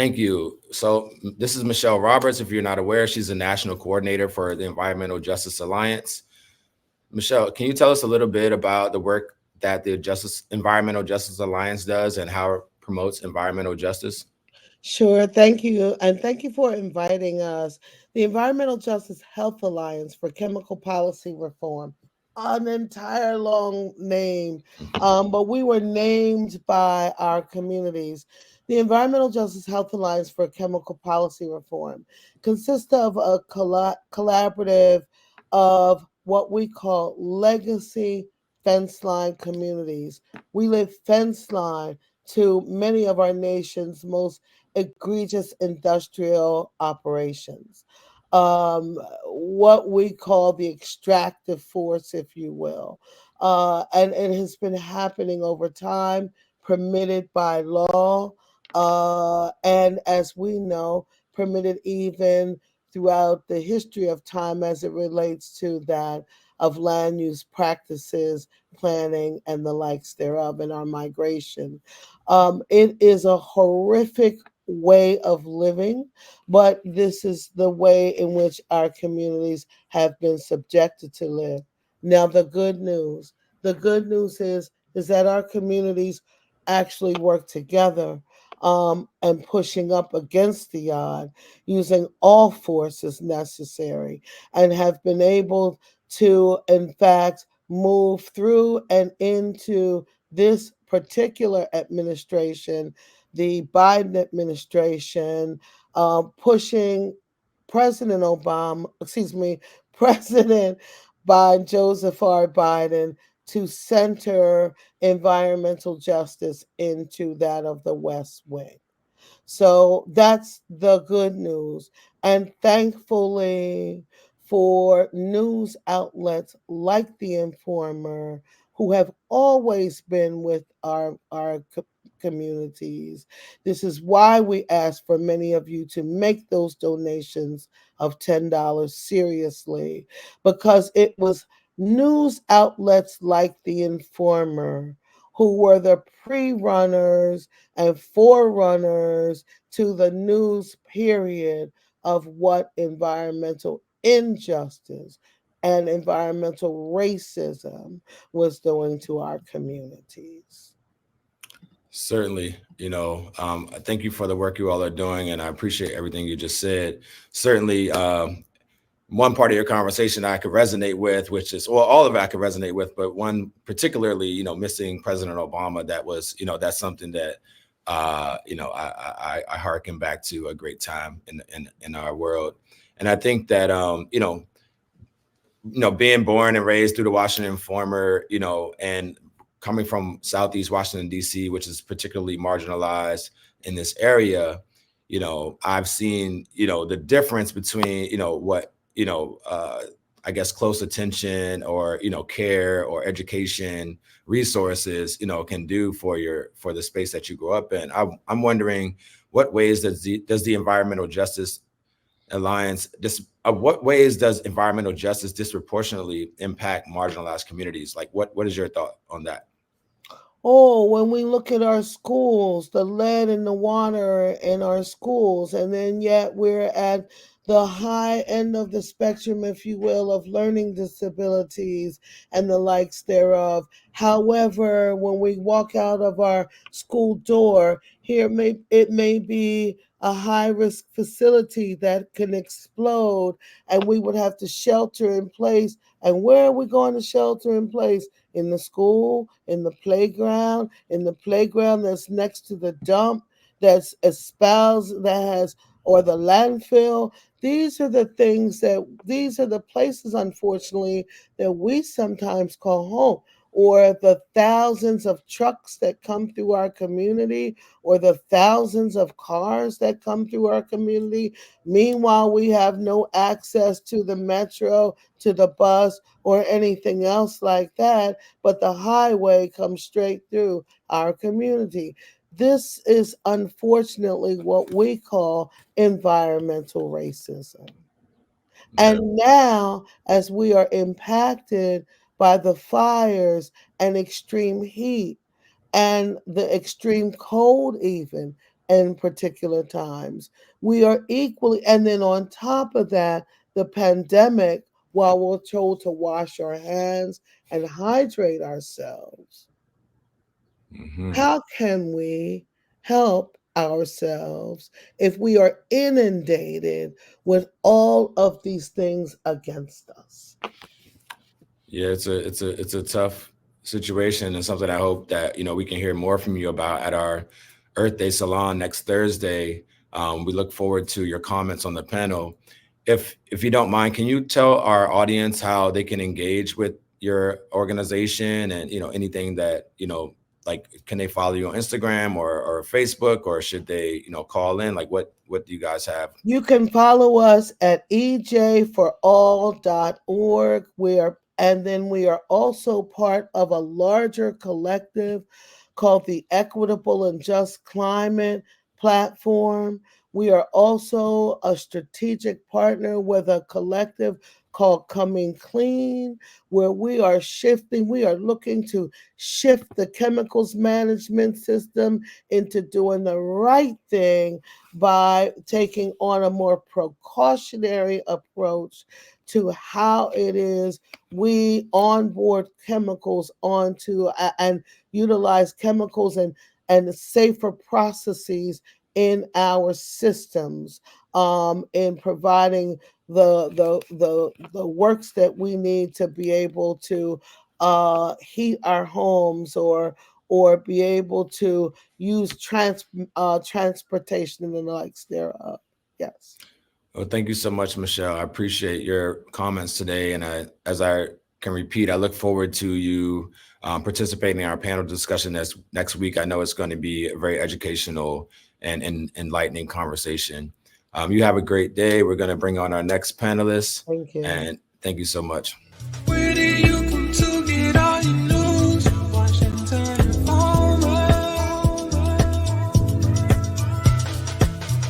Thank you. So this is Michele Roberts. If you're not aware, she's the national coordinator for the Environmental Justice Alliance. Michele, can you tell us a little bit about the work that the Environmental Justice Alliance does and how it promotes environmental justice? Sure, thank you. And thank you for inviting us. The Environmental Justice Health Alliance for Chemical Policy Reform, an entire long name, but we were named by our communities. The Environmental Justice Health Alliance for Chemical Policy Reform consists of a collaborative of what we call legacy fence line communities. We live fence line to many of our nation's most egregious industrial operations. What we call the extractive force, if you will. And it has been happening over time, permitted by law, and as we know, permitted even throughout the history of time as it relates to that of land use practices, planning, and the likes thereof in our migration. It is a horrific way of living, but this is the way in which our communities have been subjected to live. Now, the good news is that our communities actually work together and pushing up against the odd, using all forces necessary, and have been able to, in fact, move through and into this particular administration, the Biden administration, pushing President Obama, excuse me, President Biden, Joseph R. Biden, to center environmental justice into that of the West Wing. So that's the good news. And thankfully, for news outlets like The Informer, who have always been with our communities, this is why we ask for many of you to make those donations of $10 seriously, because it was news outlets like The Informer who were the pre runners and forerunners to the news period of what environmental injustice and environmental racism was doing to our communities. Certainly, thank you for the work you all are doing, and I appreciate everything you just said. Certainly, one part of your conversation I could resonate with, which is, well, all of it I could resonate with, but one particularly, missing President Obama, that's something that, I hearken back to a great time in our world. And I think that, being born and raised through the Washington Informer, and coming from Southeast Washington, D.C., which is particularly marginalized in this area, I've seen, the difference between, what, I guess close attention or, care or education resources, can do for the space that you grow up in. I'm wondering what ways does the Environmental Justice Alliance, what ways does environmental justice disproportionately impact marginalized communities? Like, what is your thought on that? Oh, when we look at our schools, the lead in the water in our schools, and then yet we're at the high end of the spectrum, if you will, of learning disabilities and the likes thereof. However, when we walk out of our school door, it may be a high risk facility that can explode, and we would have to shelter in place. And where are we going to shelter in place? In the school, in the playground that's next to the dump, that's espoused, that has, or the landfill. These are the places, unfortunately, that we sometimes call home. Or the thousands of trucks that come through our community, or the thousands of cars that come through our community. Meanwhile, we have no access to the metro, to the bus, or anything else like that, but the highway comes straight through our community. This is unfortunately what we call environmental racism. Yeah. And now, as we are impacted by the fires and extreme heat and the extreme cold, even, in particular times. We are equally, and then on top of that, the pandemic, while we're told to wash our hands and hydrate ourselves, Hmm. how can we help ourselves if we are inundated with all of these things against us? Yeah, it's a tough situation, and something I hope that we can hear more from you about at our Earth Day Salon next Thursday. We look forward to your comments on the panel. If you don't mind, can you tell our audience how they can engage with your organization, and anything that like, can they follow you on Instagram or Facebook, or should they call in? Like, what do you guys have? You can follow us at ejforall.org. And then we are also part of a larger collective called the Equitable and Just Climate Platform. We are also a strategic partner with a collective called Coming Clean, where we are looking to shift the chemicals management system into doing the right thing by taking on a more precautionary approach to how it is we onboard chemicals onto and utilize chemicals and safer processes in our systems, in providing the works that we need to be able to heat our homes, or be able to use transportation and the likes thereof. Yes. Well, thank you so much, Michelle. I appreciate your comments today. And as I can repeat, I look forward to you participating in our panel discussion next week. I know it's going to be a very educational and enlightening conversation. You have a great day. We're going to bring on our next panelist. Thank you. And thank you so much.